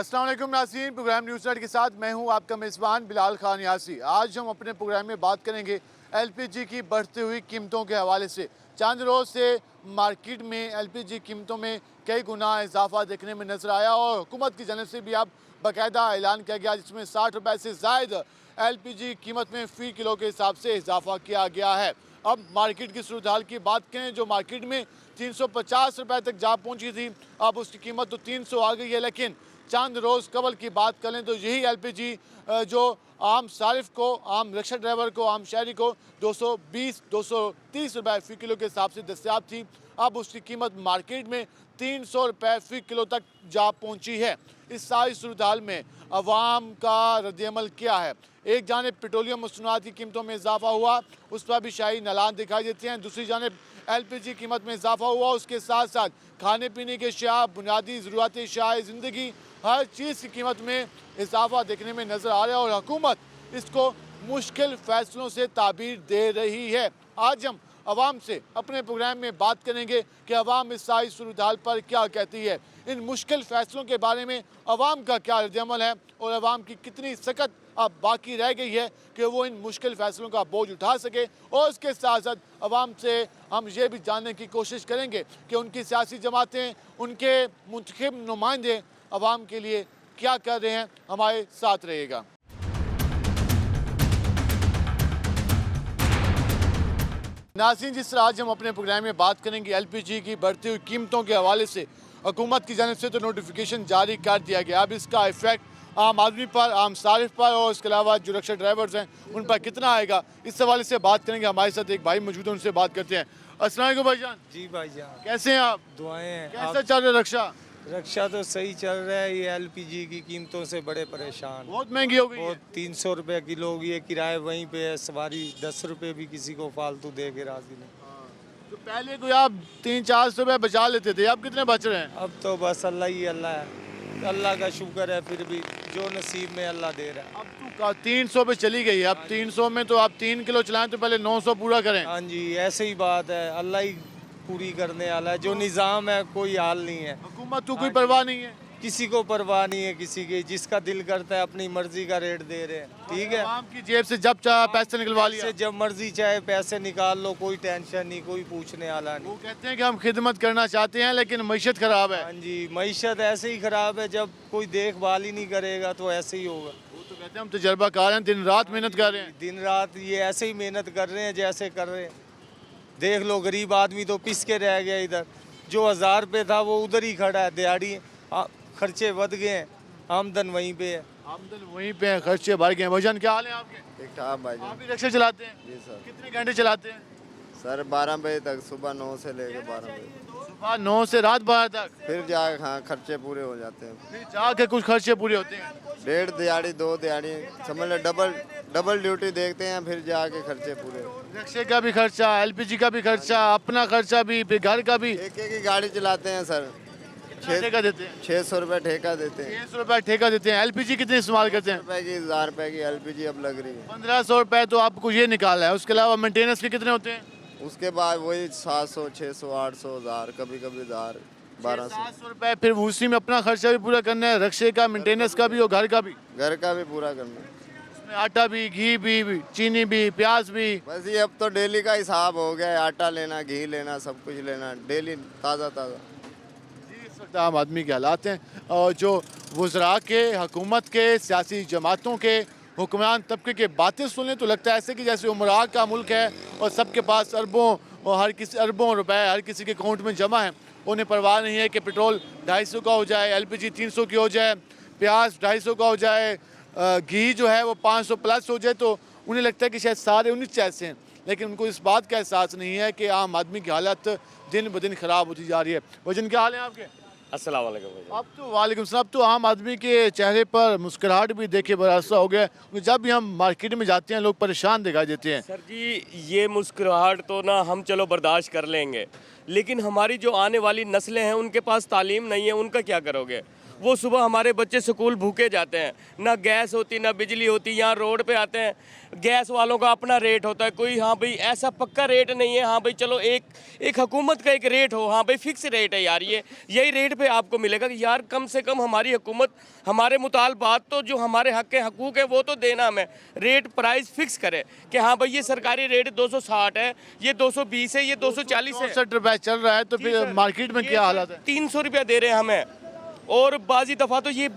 अस्सलाम वालेकुम नाज़रीन, प्रोग्राम न्यूज़ नेट के साथ मैं हूं आपका मेज़बान बिलाल खान यासी। आज हम अपने प्रोग्राम में बात करेंगे एलपीजी की बढ़ती हुई कीमतों के हवाले से। चंद रोज़ से मार्केट में एलपीजी कीमतों में कई गुना इजाफा देखने में नजर आया और हुकूमत की जानब से भी अब बाकायदा ऐलान किया गया, जिसमें 60 रुपये से ज़ायद एलपीजी कीमत में फ़ी किलो के हिसाब से इजाफा किया गया है। अब मार्केट की सूरत हाल की बात करें, जो मार्केट में 350 रुपये तक जा पहुंची थी, अब उसकी कीमत तो 300 आ गई है। लेकिन चंद रोज़ कबल की बात करें तो यही एलपीजी जो आम सारिफ को, आम रिक्शा ड्राइवर को, आम शहरी को 220-230 रुपये फ़ी किलो के हिसाब से दस्तियाब थी। अब उसकी कीमत मार्केट में 300 रुपये फ़ी किलो तक जा पहुंची है। इस सारी सूरत हाल में अवाम का रद्दअमल क्या है? एक जानिब पेट्रोलियम मसनूआत की कीमतों में इजाफा हुआ, उस पर भी शाही नलान दिखाई देते हैं। दूसरी जानिब एलपीजी कीमत में इजाफा हुआ, उसके साथ साथ खाने पीने के अशिया, बुनियादी ज़रूरत अशिया ज़िंदगी, हर चीज़ की कीमत में इजाफा देखने में नज़र आ रहा है और हुकूमत इसको मुश्किल फ़ैसलों से ताबीर दे रही है। आज हम अवाम से अपने प्रोग्राम में बात करेंगे कि अवाम इस सारी सूरत हाल पर क्या कहती है, इन मुश्किल फ़ैसलों के बारे में अवाम का क्या रद्दअमल है और अवाम की कितनी सख्त अब बाकी रह गई है कि वो इन मुश्किल फ़ैसलों का बोझ उठा सके। और उसके साथ साथ अवाम से हम ये भी जानने की कोशिश करेंगे कि उनकी सियासी जमातें, उनके मुंतखब नुमाइंदे अवाम के लिए क्या कर रहे हैं। हमारे साथ रहेगा। नाज़रीन, जिस तरह आज हम अपने प्रोग्राम में बात करेंगे एलपीजी की बढ़ती हुई कीमतों के हवाले से, हुकूमत की जानिब से तो नोटिफिकेशन जारी कर दिया गया। अब इसका इफेक्ट आम आदमी पर, आम सारिफ पर और इसके अलावा जो रिक्शा ड्राइवर्स हैं उन पर कितना आएगा, इस हवाले से बात करेंगे। हमारे साथ एक भाई मौजूद है, उनसे बात करते हैं। अस्सलाम वालेकुम भाईजान। जी भाईजान, कैसे हैं आप? दुआएं हैं। कैसा चल रहा है रक्षा? रक्षा तो सही चल रहा है। ये एलपीजी की कीमतों से बड़े परेशान। बहुत महंगी हो गई है। बहुत 300 रुपये किलो की है, किराए वहीं पे है, सवारी 10 रुपये भी किसी को फालतू दे के राजी नहीं। तो पहले कोई आप 300-400 रुपये बचा लेते थे, अब कितने बच रहे हैं? अब तो बस अल्लाह ही अल्लाह है, अल्लाह का शुक्र है। फिर भी जो नसीब में अल्लाह दे रहा है। अब तो 300 पे चली गई है। अब 300 में तो आप 3 किलो चलाएं तो पहले 900 पूरा करें। हाँ जी, ऐसे ही बात है। अल्लाह ही पूरी करने वाला है। जो निज़ाम है कोई हाल नहीं है। हुकूमत को कोई परवाह नहीं है, किसी को परवाह नहीं है, किसी की जिसका दिल करता है अपनी मर्जी का रेट दे रहे हैं। ठीक है, आवाम की जेब से जब चाहे पैसे निकलवा लिया। से जब मर्जी चाहे पैसे निकाल लो, कोई टेंशन नहीं, कोई पूछने वाला वो नहीं। कहते हैं कि हम खिदमत करना चाहते हैं लेकिन मईशत खराब है। हाँ जी, मईशत ऐसे ही खराब है। जब कोई देखभाल ही नहीं करेगा तो ऐसे ही होगा। वो तो कहते हैं हम तजर्बाकार हैं, दिन रात मेहनत कर रहे हैं। दिन रात ये ऐसे ही मेहनत कर रहे हैं जैसे कर रहे हैं। देख लो, गरीब आदमी तो पिस के रह गया। इधर जो 1000 रुपये था वो उधर ही खड़ा है। दिहाड़ी खर्चे बढ़ गए हैं, आमदन वहीं पे है। आमदन वहीं पे है, खर्चे बढ़ गए हैं। भाईजान क्या हाल है आपके? ठीक ठाक भाई आप भी रिक्शा चलाते हैं? जी सर। कितने घंटे चलाते हैं? सर 12 बजे तक, सुबह 9 से लेकर 12 बजे, सुबह 9 से रात 12 तक। फिर जा हाँ खर्चे पूरे हो जाते हैं। फिर जाके कुछ खर्चे पूरे होते हैं। 1.5 दिहाड़ी 2 दिहाड़ी समझ लो, डबल ड्यूटी देखते हैं, फिर जाके खर्चे पूरे। रिक्शे का भी खर्चा, एलपीजी का भी खर्चा, अपना खर्चा भी, फिर घर का भी। एक एक ही गाड़ी चलाते हैं सर। ठेका देते हैं? 600 रुपये ठेका देते हैं। 600 रुपये ठेका देते हैं। एलपीजी कितने इस्तेमाल करते हैं? 1000 रुपये की एलपीजी अब लग रही है। 1500 रुपये तो आपको ये निकाला है। उसके अलावा मेंटेनेंस के कितने होते हैं? उसके बाद वही 700, 600, 800, 1000, कभी कभी 1000, 1200। 700 रुपये। फिर उसी में अपना खर्चा भी पूरा करना है, रिक्शे का, मेंटेनेंस का भी और घर का भी। घर का भी पूरा करना है। उसमें आटा भी, घी भी, चीनी भी, प्याज भी। बस ये अब तो डेली का हिसाब हो गया है। आटा लेना, घी लेना, सब कुछ लेना डेली, ताज़ा ताज़ा। इस वक्त आम आदमी के हालात हैं और जो वज़रा के, हुकूमत के, सियासी जमातों के, हुक्मरान तबके के बातें सुने तो लगता है ऐसे कि जैसे उमरा का मुल्क है और सबके पास अरबों और हर किसी अरबों रुपए हर किसी के अकाउंट में जमा है। उन्हें परवाह नहीं है कि पेट्रोल 250 का हो जाए, एलपीजी 300 की हो जाए, प्याज 250 का हो जाए, घी जो है वो 500 प्लस हो जाए। तो उन्हें लगता है कि शायद सारे 19 जैसे हैं, लेकिन उनको इस बात का एहसास नहीं है कि आम आदमी की हालत दिन ब दिन ख़राब होती जा रही है। वजन क्या हाल है आपके? अस्सलाम वालेकुम। अब तो वालेकुम सलाम। अब तो आम आदमी के चेहरे पर मुस्कुराहट भी देखे बरसा हो गया। जब भी हम मार्केट में जाते हैं लोग परेशान दिखाई देते हैं। सर जी, ये मुस्कुराहट तो ना हम चलो बर्दाश्त कर लेंगे, लेकिन हमारी जो आने वाली नस्लें हैं उनके पास तालीम नहीं है, उनका क्या करोगे? वो सुबह हमारे बच्चे स्कूल भूखे जाते हैं, ना गैस होती ना बिजली होती। यहाँ रोड पे आते हैं, गैस वालों का अपना रेट होता है, कोई हाँ भाई ऐसा पक्का रेट नहीं है। हाँ भाई चलो एक हुकूमत का एक रेट हो, हाँ भाई फिक्स रेट है यार, यही रेट पे आपको मिलेगा कि यार कम से कम हमारी हुकूमत हमारे मुतालबात तो जो हमारे हकूक़ है वो तो देना हमें, रेट प्राइस फिक्स करे कि हाँ भाई ये सरकारी रेट 260 है, ये 220 है, ये 240 है। 64 रुपए चल रहा है, तो फिर मार्केट में क्या हालत है? 300 रुपया दे रहे हैं हमें, और बाजी दफ़ा तो ये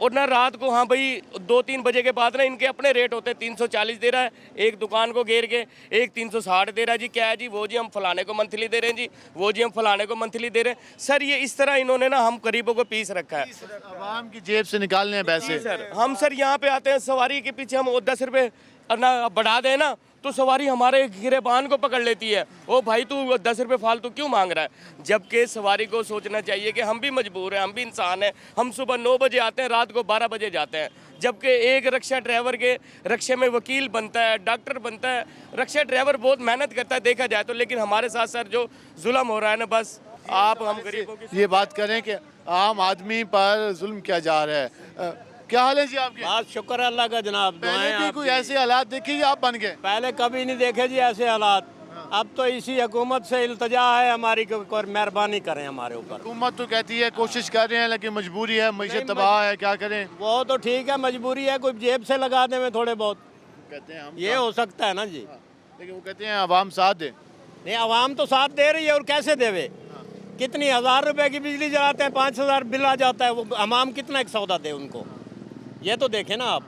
और ना रात को हाँ भाई 2-3 बजे के बाद ना इनके अपने रेट होते हैं। 340 दे रहा है एक दुकान को घेर के, एक 360 दे रहा है जी। क्या है जी? वो जी हम फलाने को मंथली दे रहे हैं जी, वो जी हम फलाने को मंथली दे रहे हैं। सर ये इस तरह इन्होंने ना हम गरीबों को पीस रखा है। आवाम की जेब से निकालने हैं पैसे। सर हम सर यहाँ पे आते हैं, सवारी के पीछे हम 10 रुपये ना बढ़ा दें ना तो सवारी हमारे गिरेबान को पकड़ लेती है। ओ भाई तू 10 रुपये फालतू क्यों मांग रहा है? जबकि सवारी को सोचना चाहिए कि हम भी मजबूर हैं, हम भी इंसान हैं। हम सुबह 9 बजे आते हैं, रात को 12 बजे जाते हैं। जबकि एक रिक्शा ड्राइवर के रिक्शे में वकील बनता है, डॉक्टर बनता है। रिक्शा ड्राइवर बहुत मेहनत करता है देखा जाए तो, लेकिन हमारे साथ सर जो जुल्म हो रहा है ना, बस आप हम गरीबों की ये बात करें कि आम आदमी पर जुल्म किया जा रहा है। क्या हाल है जी आपके? बात शुक्र है अल्लाह का जनाब। पहले दुआएं भी आपकी। कोई ऐसे हालात देखे कि आप बन गए? पहले कभी नहीं देखे जी ऐसे हालात। अब तो इसी हुकूमत से इल्तजा है हमारी कि कोई मेहरबानी करें हमारे ऊपर। हुकूमत तो कहती है कोशिश कर रहे हैं, लेकिन मजबूरी है, मईशत तबाह है, क्या करें? वो तो ठीक है, मजबूरी है, कोई जेब से लगा दे में थोड़े बहुत, कहते हैं हम ये हो सकता है ना जी। लेकिन वो कहते हैं आवाम साथ दे। नहीं, आवाम तो साथ दे रही है, और कैसे देवे? कितनी 1000 रुपए की बिजली जलाते हैं, 5000 बिल आ जाता है, वो आवाम कितना एक सौदा दे उनको? ये तो देखें ना आप।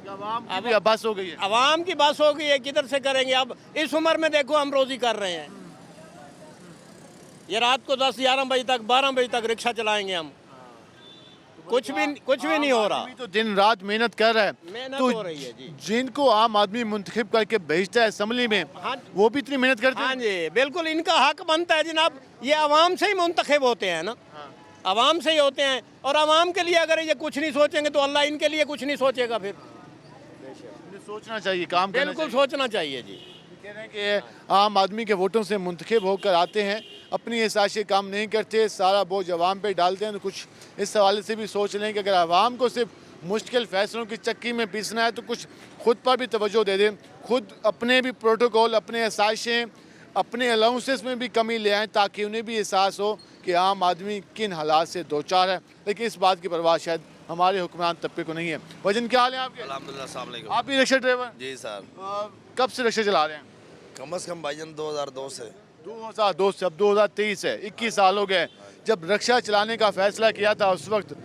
आवाम की भी बस हो गई है। आवाम की बस हो गई है, किधर से करेंगे? अब इस उम्र में देखो हम रोजी कर रहे हैं, ये रात को 10-11 बजे तक 12 बजे तक रिक्शा चलाएंगे हम, कुछ भी नहीं हो रहा। आदमी तो दिन रात मेहनत कर रहा है, मेहनत तो हो रही है जी। जिनको आम आदमी मुंतखब करके भेजता है असम्बली में, हाँ। वो भी इतनी मेहनत करते हाँ हैं। जी, बिल्कुल इनका हक बनता है जनाब। ये आवाम से ही मुंतखब होते हैं ना, आवाम से ही होते हैं, और आवाम के लिए अगर ये कुछ नहीं सोचेंगे तो अल्लाह इनके लिए कुछ नहीं सोचेगा। फिर सोचना चाहिए, काम करना बिल्कुल चाहिए। सोचना चाहिए जी। कह रहे हैं कि आम आदमी के वोटों से मुंतखब होकर आते हैं, अपनी एहसासी काम नहीं करते, सारा बोझ आवाम पे डालते हैं। तो कुछ इस हवाले से भी सोच लें कि अगर आवाम को सिर्फ मुश्किल फैसलों की चक्की में पीसना है तो कुछ खुद पर भी तवज्जो दे दें, खुद अपने भी प्रोटोकॉल, अपने एहसासें, अपने अलाउंसेस में भी कमी ले आएँ, ताकि उन्हें भी एहसास हो कि आम आदमी किन हालात से दो चार है। लेकिन इस बात की परवाह शायद हमारे हुक्मरान तबके को नहीं है। वजन क्या हाल है आपके? अल्हम्दुलिल्लाह, अस्सलाम वालेकुम। आप भी रिक्शा ड्राइवर? जी सर, कब से रिक्शा चला रहे हैं? कम से कम भाईजान 2002 से। 2002 से, अब 2023 है, 21 साल हो गए। जब रिक्शा चलाने का फैसला किया था उस वक्त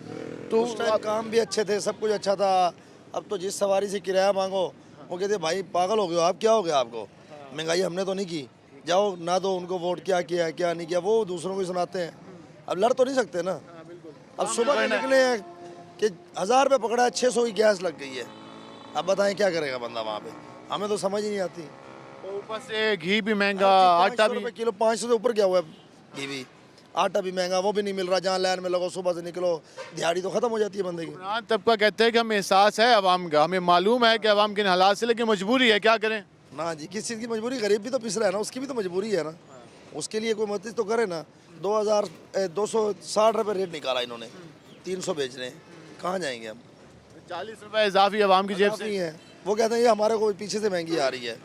तो उस टाइम काम भी अच्छे थे, सब कुछ अच्छा था। अब तो जिस सवारी से किराया मांगो वो कहते भाई पागल हो गए हो आप, क्या हो गया आपको? महंगाई हमने तो नहीं की, जाओ ना दो उनको वोट, क्या किया क्या नहीं किया, वो दूसरों को सुनाते हैं। अब लड़ तो नहीं सकते ना। अब सुबह के निकले हैं कि 1000 रुपये पकड़ा है, 600 की गैस लग गई है। अब बताएं क्या करेगा बंदा वहाँ पे? हमें तो समझ ही नहीं आती। ऊपर से घी भी महंगा, आटा भी। किलो 500 से ऊपर गया हुआ है घी भी, आटा भी महंगा, वो भी नहीं मिल रहा। जहाँ लाइन में लगो सुबह से निकलो, दिहाड़ी तो खत्म हो जाती है बंदे की। हुक्मरान तबका कहते हैं कि हमें एहसास है आवाम का, हमें मालूम है कि आवाम किन हालात से, लेकिन मजबूरी है, क्या करें? ना जी, किस चीज़ की मजबूरी? गरीब भी तो पिस रहा है ना, उसकी भी तो मजबूरी है ना। उसके लिए कोई मदद तो करे ना। 260 रुपये रेट निकाला इन्होंने, 300 बेच रहे हैं, कहाँ जाएंगे हम? 40 रुपए इजाफी आवाम की जेब काफ़ी से। है। वो कहते हैं ये हमारे को पीछे से महंगी आ रही है।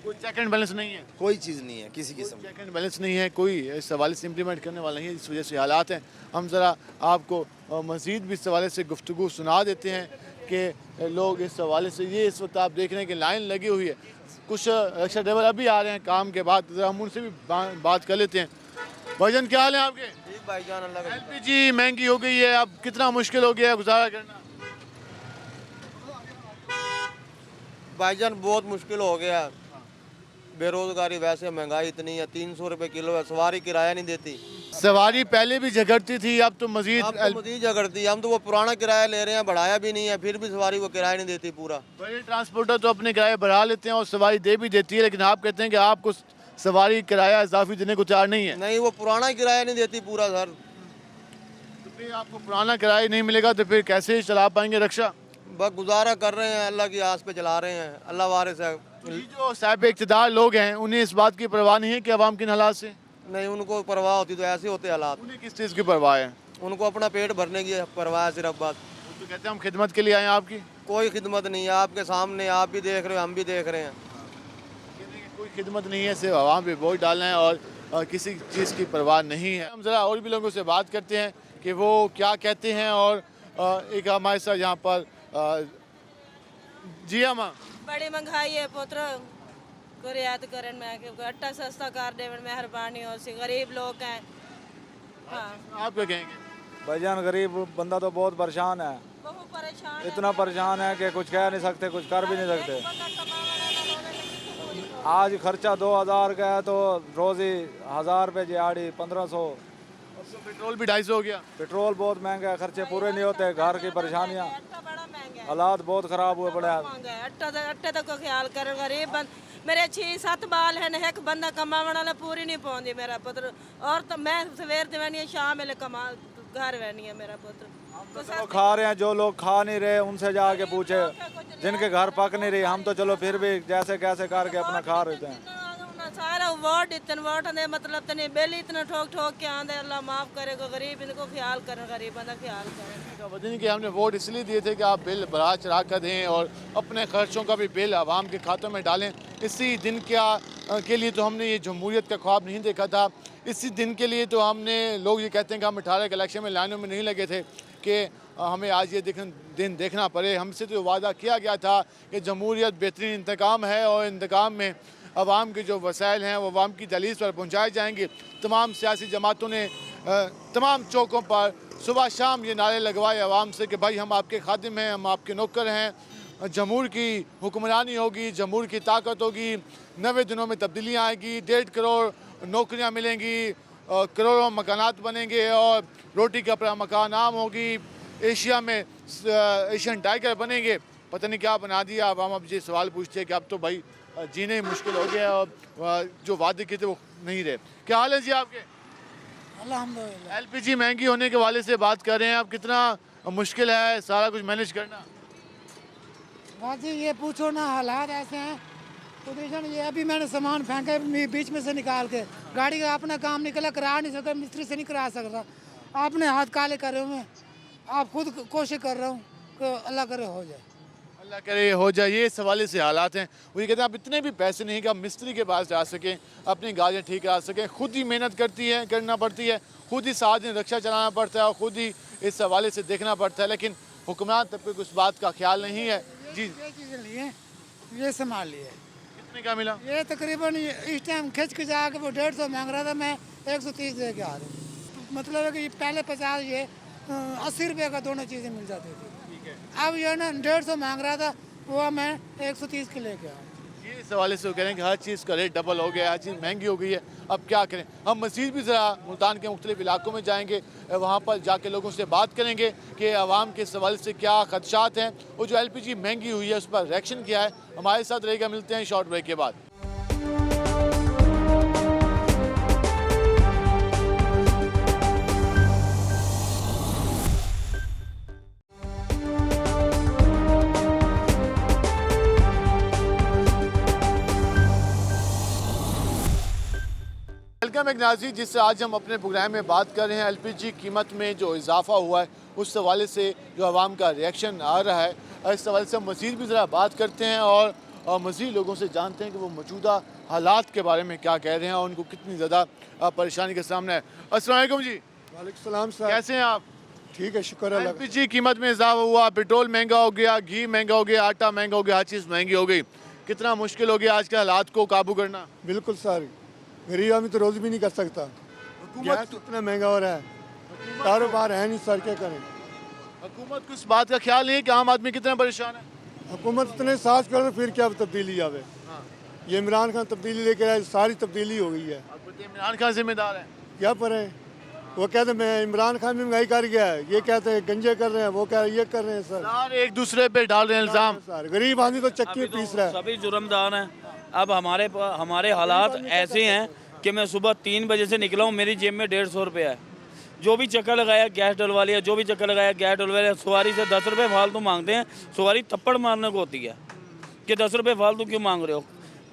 कोई चेक एंड बैलेंस नहीं है, कोई चीज़ नहीं है किसी किस्म की। चेक एंड बैलेंस नहीं है, कोई इस हवाले से इम्प्लीमेंट करने वाला नहीं है, इस वजह से हालात हैं। हम ज़रा आपको मज़ीद भी इस हवाले से गुफ्तगू सुना देते हैं कि लोग इस हवाले से, ये इस वक्त आप देख रहे हैं कि लाइन लगी हुई है। कुछ रिक्शा ड्राइवर अभी आ रहे हैं काम के बाद, ज़रा हम उनसे भी बात कर लेते हैं। भाईजान क्या हाल है आपके? भाईजान अल्लाह का एलपीजी महंगी हो गई है, अब कितना मुश्किल हो गया है गुजारा करना? भाईजान बहुत मुश्किल हो गया। बेरोजगारी, वैसे महंगाई इतनी है, 300 रुपये किलो है, सवारी किराया नहीं देती। सवारी पहले भी झगड़ती थी, अब तो मजीद अब तो मजीद झगड़ती है। हम तो वो पुराना किराया ले रहे हैं, बढ़ाया भी नहीं है, फिर भी सवारी को किराया नहीं देती पूरा। बड़े ट्रांसपोर्टर तो अपने किराए बढ़ा लेते हैं और सवारी दे भी देती है, लेकिन आप कहते हैं कि आपको सवारी किराया इजाफी देने को तैयार नहीं है। नहीं, वो पुराना किराया नहीं देती पूरा सर। तो फिर आपको पुराना किराया नहीं मिलेगा तो फिर कैसे चला पाएंगे रिक्शा? बस गुजारा कर रहे हैं, अल्लाह की आस पे चला रहे हैं, अल्लाह वारिस है। ये जो साहिब इक़्तिदार लोग हैं, उन्हें इस बात की परवाह नहीं है कि अवाम किन हालात से? नहीं, उनको परवाह होती तो ऐसे होते हालात। उन्हें किस चीज़ की परवाह है? उनको अपना पेट भरने की परवाह है सिर्फ बस। तो कहते हैं हम खिदमत के लिए आए हैं आपकी। कोई खिदमत नहीं है, आपके सामने आप भी देख रहे हो, हम भी देख रहे हैं। कोई खिदमत नहीं है, सिर्फ आवाम पे वोट डालना है और किसी चीज़ की परवाह नहीं है। हम ज़रा और भी लोगों से बात करते हैं कि वो क्या कहते हैं। और एक हमारे साथ यहाँ पर जी अम्मा, बड़ी महंगाई है पुत्र को रियायत करें मैं क्योंकि आटा सस्ता कर दे मेहरबानी हो सी गरीब लोग हैं। हाँ आप क्या कहेंगे? भाईजान गरीब बंदा तो बहुत परेशान है, बहुत परेशान इतना परेशान है कि कुछ कह नहीं सकते, कुछ कर भी नहीं सकते। आज खर्चा 2000 का है तो रोज़ी 1000 रुपये दिहाड़ी 1500। तो पेट्रोल भी 250 हो गया। पेट्रोल बहुत महंगा है, खर्चे पूरे नहीं होते, घर की परेशानियाँ, बड़ा महंगा है, हालात बहुत ख़राब हुए पड़े हैं। महंगा है। आटे तक का ख्याल करो गरीब मेरे 6-7 बाल हैं, एक बंदा कमाने वाला पूरी नहीं पहुंची मेरा पुत्र। और तो मैं सवेर दिवानी है शाम में कमा घर रहनी है मेरा पुत्र। तो चलो खा रहे हैं, जो लोग खा नहीं रहे उनसे जाके पूछे, जिनके घर पक नहीं रही। हम तो चलो फिर भी जैसे कैसे करके अपना खा रहे हैं। सारा वोट इतने वोट ने मतलब तने बेली इतना ठोक ठोक के आंदे, अल्लाह माफ करेगा गरीब इनको ख्याल करें, गरीबों का ख्याल करें। वजह कि हमने वोट इसलिए दिए थे कि आप बिल बढ़ा चढ़ा कर दें और अपने खर्चों का भी बिल आवाम के खातों में डालें। इसी दिन के लिए तो हमने ये जमहूरियत का ख्वाब नहीं देखा था। इसी दिन के लिए तो हमने, लोग ये कहते हैं कि हम 18 के इलेक्शन में लाइनों में नहीं लगे थे कि हमें आज ये दिन देखना पड़े। हमसे तो वादा किया गया था कि जमहूरियत बेहतरीन इंतकाम है और इंतकाम में अवाम के जो वसाइल हैं वो अवाम की दहलीज पर पहुँचाए जाएंगे। तमाम सियासी जमातों ने तमाम चौकों पर सुबह शाम ये नारे लगवाए अवाम से कि भाई हम आपके खादिम हैं, हम आपके नौकर हैं। जमहूर की हुक्मरानी होगी, जमहूर की ताकत होगी, 90 दिनों में तब्दीलियाँ आएगी, 1.5 करोड़ नौकरियाँ मिलेंगी, करोड़ों मकानात बनेंगे और रोटी कपड़ा मकान आम होगी। एशिया में एशियन टाइगर बनेंगे। पता नहीं क्या बना दिया। अब हम ये सवाल पूछते हैं कि अब तो भाई जीने ही मुश्किल हो गया और जो वादे किए थे वो नहीं रहे। क्या हाल है जी आपके? अल्हम्दुलिल्लाह। एलपीजी महंगी होने के वाले से बात कर रहे हैं। अब कितना मुश्किल है सारा कुछ मैनेज करना? बाजी ये पूछो ना, हालात ऐसे हैं पोजीशन। ये अभी मैंने सामान फेंका बीच में से निकाल के, गाड़ी का अपना काम निकला, करा नहीं सकता, मिस्त्री से नहीं करा सकता। आपने हाथ काले करे हुए, आप खुद कोशिश कर रहा हूँ कि अल्लाह करे हो जाए, अल्लाह करे हो जाए। ये इस हवाले से हालात हैं। वो ये कहते हैं आप इतने भी पैसे नहीं कि आप मिस्त्री के पास जा सकें, अपनी गाड़ियाँ ठीक करा सकें। खुद ही मेहनत करना पड़ती है, खुद ही 7 दिन रक्षा चलाना पड़ता है और खुद ही इस हवाले से देखना पड़ता है। लेकिन हुक्मरान तबके को इस बात का ख्याल नहीं है। जी ये चीज़ें लिए, ये संभाल लिए। कितने का मिला? ये तकरीबन इस टाइम खिंच के जाके वो 150 मांग रहा था, मैं 130 दे के आ रहा हूँ। मतलब है कि पहले 50, ये 80 रुपये का दोनों चीज़ें मिल जाती थी। अब ये ना 150 मांग रहा था, वो मैं 130 के लेके आया। ये इस हवाले से वो कह रहे हैं कि हर चीज़ का रेट डबल हो गया, हर चीज़ महंगी हो गई है। अब क्या करें? हम मज़ीद भी ज़रा मुल्तान के मुख्तलिफ इलाकों में जाएंगे, वहाँ पर जाके लोगों से बात करेंगे कि आवाम के इस हवाले से क्या खदशात हैं, वो जो LPG महंगी हुई है उस पर रिएक्शन किया है। हमारे साथ रहेगा, मिलते हैं शॉर्ट ब्रेक के बाद। वेलकम एक नाज़रीन, जिससे आज हम अपने प्रोग्राम में बात कर रहे हैं LPG कीमत में जो इजाफा हुआ है उस हवाले से जो आवाम का रिएक्शन आ रहा है। इस हवाले से हम मज़ीद भी ज़रा बात करते हैं और मज़ीद लोगों से जानते हैं कि वो मौजूदा हालात के बारे में क्या कह रहे हैं और उनको कितनी ज़्यादा परेशानी का सामना है। अस्सलाम वालेकुम जी। वालेकुम सलाम सर। कैसे हैं आप? ठीक है, शुक्र अल्लाह। LPG कीमत में इजाफा हुआ, पेट्रोल महंगा हो गया, घी महंगा हो गया, आटा महंगा हो गया, हर चीज़ महंगी हो गई। कितना मुश्किल हो गया आज के हालात को काबू करना? बिल्कुल सर, गरीब आदमी तो रोज़ भी नहीं कर सकता। गैस इतना महंगा हो रहा है, कारोबार है नहीं सर, क्या करें? हुकूमत को इस बात का ख्याल नहीं है कि आम आदमी कितना परेशान है? हुकूमत इतने साथ कर फिर क्या तब्दीली आवे? ये इमरान खान तब्दीली लेकर आए, सारी तब्दीली हो गई है। इमरान खान जिम्मेदार है? क्या पर है? वो कहते मैं इमरान खान भी महंगाई कर गया है, ये कहते हैं गंजे कर रहे हैं, वो कह रहे ये कर रहे हैं सर। एक दूसरे पे डाल रहे हैं इल्जाम। सर गरीब आदमी तो चक्की में पीस रहा है। सभी जुर्मदार हैं। अब हमारे हालात ऐसे हैं कि मैं सुबह 3 बजे से निकला हूँ, मेरी जेब में 150 रुपये है। जो भी चक्कर लगाया गैस डलवा लिया, जो भी चक्कर लगाया गैस डलवा लिया। सवारी से 10 रुपये फालतू मांगते हैं, सवारी थप्पड़ मारने को होती है कि 10 रुपये फालतू क्यों मांग रहे हो?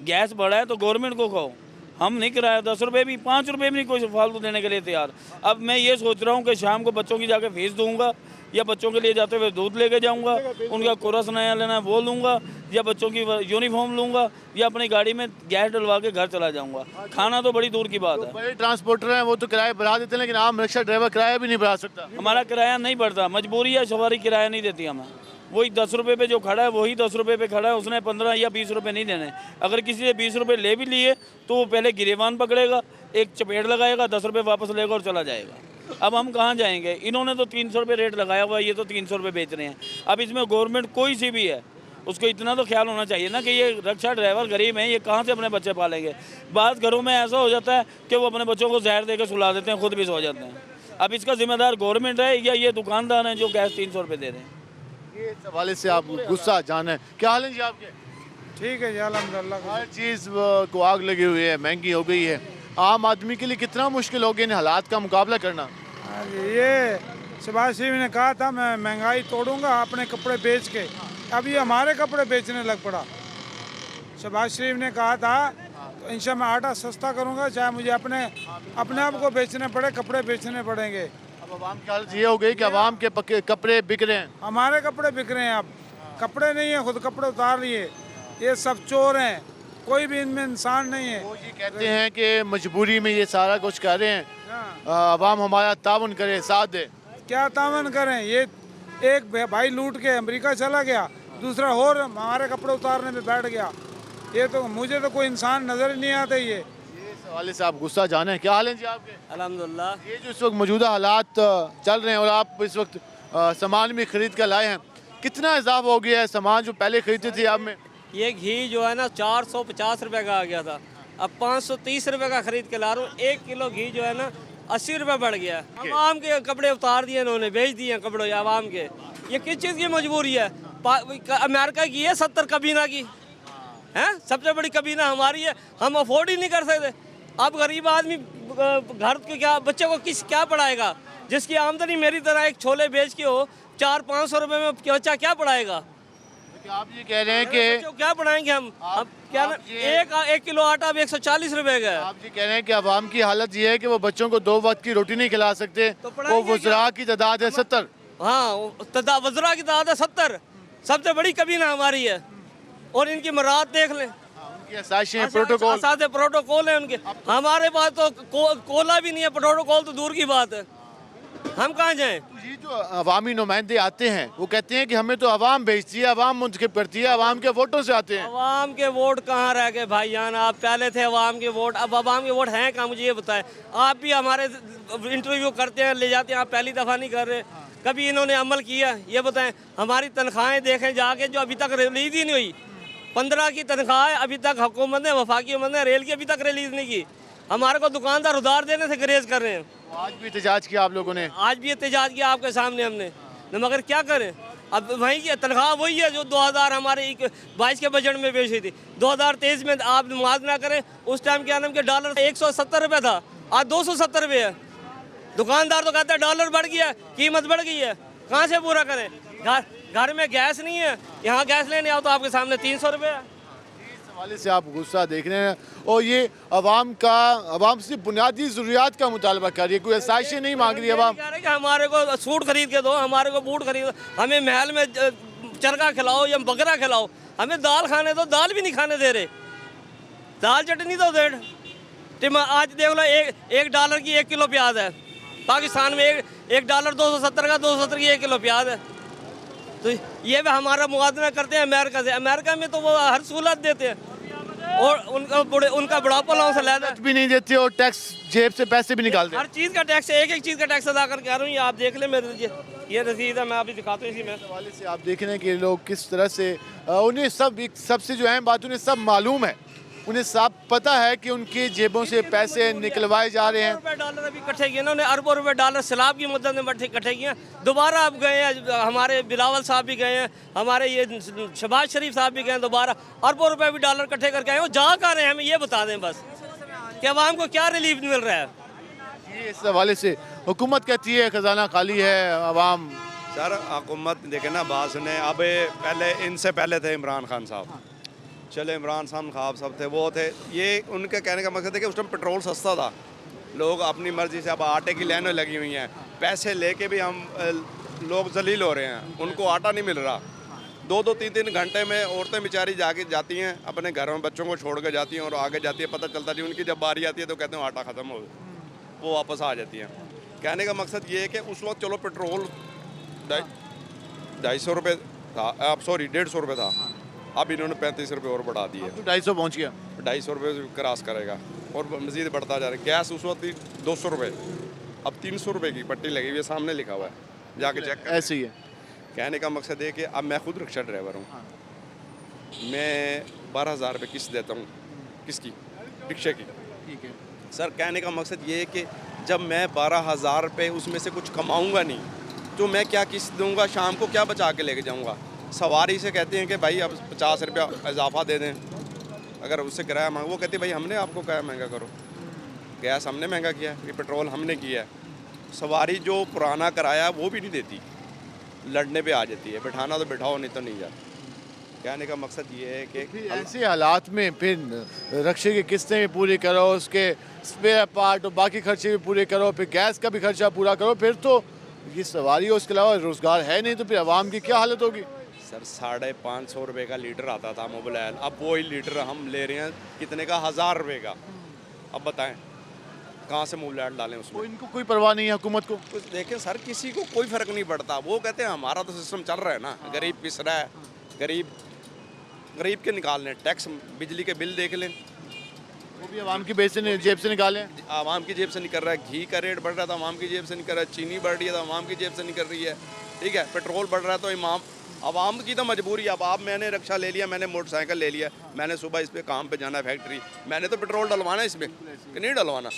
गैस बढ़ा है तो गवर्नमेंट को कहो, हम नहीं किराया 10 रुपये भी 5 रुपये भी नहीं कोई फालतू देने के लिए तैयार। अब मैं ये सोच रहा हूँ कि शाम को बच्चों की जाके फीस दूंगा, या बच्चों के लिए जाते हुए दूध लेके जाऊंगा, उनका कोरस नया लेना है वो लूँगा, या बच्चों की यूनिफॉर्म लूँगा, या अपनी गाड़ी में गैस डलवा के घर चला जाऊँगा। खाना तो बड़ी दूर की बात है। बड़े ट्रांसपोर्टर हैं वो तो किराया बढ़ा देते हैं, लेकिन आम रिक्शा ड्राइवर किराया भी नहीं बढ़ा सकता। हमारा किराया नहीं बढ़ता, मजबूरी है, सवारी किराया नहीं देती हमें। वही 10 रुपये पे जो खड़ा है वही 10 रुपये पे खड़ा है, उसने 15 या 20 रुपये नहीं देने। अगर किसी से 20 रुपये ले भी लिए तो वो पहले गिरेबान पकड़ेगा, एक चपेट लगाएगा, 10 रुपये वापस लेगा और चला जाएगा। अब हम कहाँ जाएंगे? इन्होंने तो 300 रुपये रेट लगाया हुआ है, ये तो 300 रुपये बेच रहे हैं। अब इसमें गवर्नमेंट कोई सी भी है उसको इतना तो ख्याल होना चाहिए ना कि ये रिक्शा ड्राइवर गरीब हैं, ये कहाँ से अपने बच्चे पालेंगे। बाद घरों में ऐसा हो जाता है कि वो अपने बच्चों को जहर दे के सुला देते हैं, खुद भी सो जाते हैं। अब इसका जिम्मेदार गवर्नमेंट है या ये दुकानदार हैं जो गैस 300 रुपये दे रहे हैं? ये इस हवाले से आप गुस्सा जाना है। क्या हाल है जी आपके? ठीक है जी, अल्हम्दुलिल्लाह। हर चीज़ को आग लगी हुई है, महंगी हो गई है। आम आदमी के लिए कितना मुश्किल हो गया इन हालात का मुकाबला करना। ये शहबाज शरीफ ने कहा था मैं महंगाई तोड़ूंगा अपने कपड़े बेच के, अब ये हमारे कपड़े बेचने लग पड़ा। शहबाज शरीफ ने कहा था तो इंशाल्लाह मैं आटा सस्ता करूंगा, चाहे मुझे अपने आप को बेचने पड़े, कपड़े बेचने पड़ेंगे। अब आवाम की हालत ये हो गई कि आवाम के कपड़े बिक रहे हैं। हमारे कपड़े बिक रहे हैं, अब कपड़े नहीं है, खुद कपड़े उतार लिए। ये सब चोर हैं, कोई भी इनमें इंसान नहीं है। वो ये कहते हैं कि मजबूरी में ये सारा कुछ कर रहे हैं, आवाम हमारा ताउन करे, साथ दे। क्या तावन करें? ये एक भाई लूट के अमेरिका चला गया, दूसरा और हमारे कपड़े उतारने में बैठ गया। ये तो मुझे तो कोई इंसान नजर ही नहीं आता। ये इस हवाले से आप गुस्सा जाने हैं। क्या हाल है जी आपके? अल्हम्दुलिल्लाह। ये जो इस वक्त मौजूदा हालात चल रहे हैं और आप इस वक्त सामान भी खरीद कर लाए हैं, कितना इजाफा हो गया है सामान जो पहले खरीदते थे आप में? ये घी जो है ना 450 रुपये का आ गया था, अब 530 रुपये का खरीद के ला रहा हूँ। 1 किलो घी जो है ना 80 रुपये बढ़ गया। आवाम के कपड़े उतार दिए इन्होंने, बेच दिए कपड़े आवाम के। ये किस चीज़ की मजबूरी है? अमेरिका की है 70 कबीना की है, सबसे बड़ी कबीना हमारी है, हम अफोर्ड ही नहीं कर सकते। अब गरीब आदमी घर के क्या बच्चे को क्या पढ़ाएगा? जिसकी आमदनी मेरी तरह एक छोले बेच के हो 400-500 रुपये में बच्चा क्या पढ़ाएगा? आप ये कह रहे हैं कि क्या पढ़ाएंगे हम? अब क्या ना, एक किलो आटा अब 140 रुपए का है। आप ये कह रहे हैं कि आवाम की हालत ये है कि वो बच्चों को 2 वक्त की रोटी नहीं खिला सकते। तो वो वज़रा की तादाद है 70। हाँ, वज़रा की तादाद है 70, सबसे बड़ी कबीना हमारी है। और इनकी मराद देख लें, उनकी आसाइशें, प्रोटोकॉल, प्रोटोकॉल है उनके। हमारे पास तो कोला भी नहीं है, प्रोटोकॉल तो दूर की बात है, हम कहाँ जाएं? ये जो अवामी नुमाइंदे आते हैं वो कहते हैं कि हमें तो अवाम भेजती है, अवाम मुंतखब करती है, अवाम के वोटों से आते हैं। अवाम के वोट कहाँ रह गए भाईजान? आप पहले थे अवाम के वोट, अब अवाम के वोट हैं कहाँ? मुझे ये बताएं। आप भी हमारे इंटरव्यू करते हैं, ले जाते हैं, आप पहली दफ़ा नहीं कर रहे। कभी इन्होंने अमल किया? ये बताएं। हमारी तनख्वाहें देखें जाके, जो अभी तक रिलीज ही नहीं हुई। 15 की तनख्वाह अभी तक हुकूमत ने, वफाकी हुकूमत ने रेल की अभी तक रिलीज नहीं की। हमारे को दुकानदार उधार देने से गुरेज कर रहे हैं। आज भी एहतजाज किया आप लोगों ने? आज भी एहतजाज किया आपके सामने हमने, मगर क्या करें? अब वही की तनख्वाह वही है जो 2000 हमारे 22 के बजट में पेश हुई थी। 2023 में आप मुआवजा करें, उस टाइम क्या नाम के डॉलर 170 रुपये था, आज 270 रुपये है। दुकानदार तो कहता है डॉलर बढ़ गया, कीमत बढ़ गई है, कहाँ से पूरा करें? घर में गैस नहीं है, यहाँ गैस लेने आओ तो आपके सामने 300 रुपये है। इस हवाले से आप गुस्सा देख रहे हैं और ये अवाम से बुनियादी ज़रूरियात का मुतालबा कर रही है, कोई आसाइशें नहीं मांग रही है अवाम। कह रहे कि हमारे को सूट खरीद के दो, हमारे को बूट खरीद दो, हमें महल में चरखा खिलाओ या बकरा खिलाओ, हमें दाल खाने दो, दाल भी नहीं खाने दे रहे। दाल चटनी दो दे। आज देख लो एक डॉलर की 1 किलो प्याज है, पाकिस्तान में एक डॉलर 270 का, 270 की 1 किलो प्याज है। तो ये भी हमारा मुआवजा करते हैं अमेरिका से। अमेरिका में तो वो हर सहूलत देते हैं और उनका बुढ़ापा लोगों से लेना भी नहीं देते और टैक्स जेब से पैसे भी निकालते हैं। हर चीज़ का टैक्स, एक चीज़ का टैक्स अदा करके आ रहा हूँ। ये आप देख लें, मेरे ये रसीद है, मैं अभी दिखाता हूँ इसी में। हवाले से आप देख रहे हैं कि लोग किस तरह से उन्हें सबसे जो अहम बात, उन्हें सब मालूम है, उन्हें सब पता है कि उनकी जेबों से पैसे निकलवाए जा रहे हैं। डॉलर अभी इकट्ठे किए ना, उन्हें अरबों रुपए डॉलर सैलाब की मदद में इकट्ठे किए। दोबारा अब गए हैं, हमारे बिलावल साहब भी गए हैं, हमारे ये शहबाज शरीफ साहब भी गए हैं, दोबारा अरबों रुपए भी डॉलर इकट्ठे करके आए। वो जा कर रहे हैं, हमें ये बता दें बस कि अवाम को क्या रिलीफ मिल रहा है। ये इस हवाले से हुकूमत कहती है खजाना खाली है, अवाम। सर हुकूमत देखे ना, बात सुने। अब पहले इनसे पहले थे इमरान खान साहब, चले इमरान खान साहब थे, वो थे, ये उनके कहने का मकसद है कि उस टाइम पेट्रोल सस्ता था, लोग अपनी मर्जी से, अब आटे की लाइनें लगी हुई हैं, पैसे लेके भी हम लोग जलील हो रहे हैं, उनको आटा नहीं मिल रहा। 2-2 3-3 घंटे में औरतें बेचारी जाके जाती हैं अपने घरों में, बच्चों को छोड़ कर जाती हैं और आगे जाती है, पता चलता जी उनकी जब बारी आती है तो कहते हैं आटा ख़त्म हो गया, वो वापस आ जाती हैं। कहने का मकसद ये है कि उस वक्त चलो पेट्रोल 250 रुपये था, अब सॉरी 150 रुपये था, अब इन्होंने 35 रुपये और बढ़ा दिए, 250 पहुँच गया। 250 रुपये क्रॉस करेगा और मज़ीद बढ़ता जा रहा है। गैस उस वक्त 200 रुपये, अब 300 रुपये की पट्टी लगी हुई है, सामने लिखा हुआ है, जाके चेक कर। ऐसे ही है। कहने का मकसद है कि अब मैं खुद रिक्शा ड्राइवर हूँ, मैं 12,000 रुपये किस्त देता हूँ, किसकी? रिक्शे की। ठीक है सर कहने का मकसद ये है कि जब मैं 12,000 रुपये उसमें से कुछ कमाऊँगा नहीं तो मैं क्या किस्त दूँगा, शाम को क्या बचा के लेके जाऊँगा? सवारी से कहते हैं कि भाई अब 50 रुपया इजाफा दे दें, अगर उससे किराया मांग, वो कहते भाई हमने आपको क्या महंगा करो, गैस हमने महंगा किया, ये पेट्रोल हमने किया है। सवारी जो पुराना किराया वो भी नहीं देती, लड़ने पे आ जाती है, बैठाना तो बैठाओ नहीं तो नहीं जा। कहने का मकसद ये है कि ऐसे हालात में फिर रक्शे की किस्तें भी पूरी करो, उसके स्पेयर पार्ट और बाकी खर्चे भी पूरे करो, फिर गैस का भी खर्चा पूरा करो, फिर तो ये सवारी हो, उसके अलावा रोज़गार है नहीं, तो फिर आवाम की क्या हालत होगी? सर 550 रुपये का लीटर आता था मोबाइल, अब वही लीटर हम ले रहे हैं कितने का? 1000 रुपये का। अब बताएं कहाँ से मोबाइल डालें उसमें? इनको कोई परवाह नहीं है हुकूमत को। कुछ देखें सर, किसी को कोई फ़र्क नहीं पड़ता, वो कहते हैं हमारा तो सिस्टम चल रहा है ना, गरीब पिस रहा है, गरीब के निकाल लें, टैक्स बिजली के बिल देख लें, वो भी आवाम की जेब से निकालें। आवाम की जेब से निकल रहा है, घी का रेट बढ़ रहा था आवाम की जेब से निकल रहा है, चीनी बढ़ रही है तो आवाम की जेब से निकल रही है, ठीक है, पेट्रोल बढ़ रहा है तो आवाम की तो मजबूरी है। अब आप, मैंने रिक्शा ले लिया, मैंने मोटरसाइकिल ले लिया, मैंने सुबह इस पर काम पे जाना है फैक्ट्री, मैंने तो पेट्रोल डलवाना है इसमें कि नहीं डलवाना?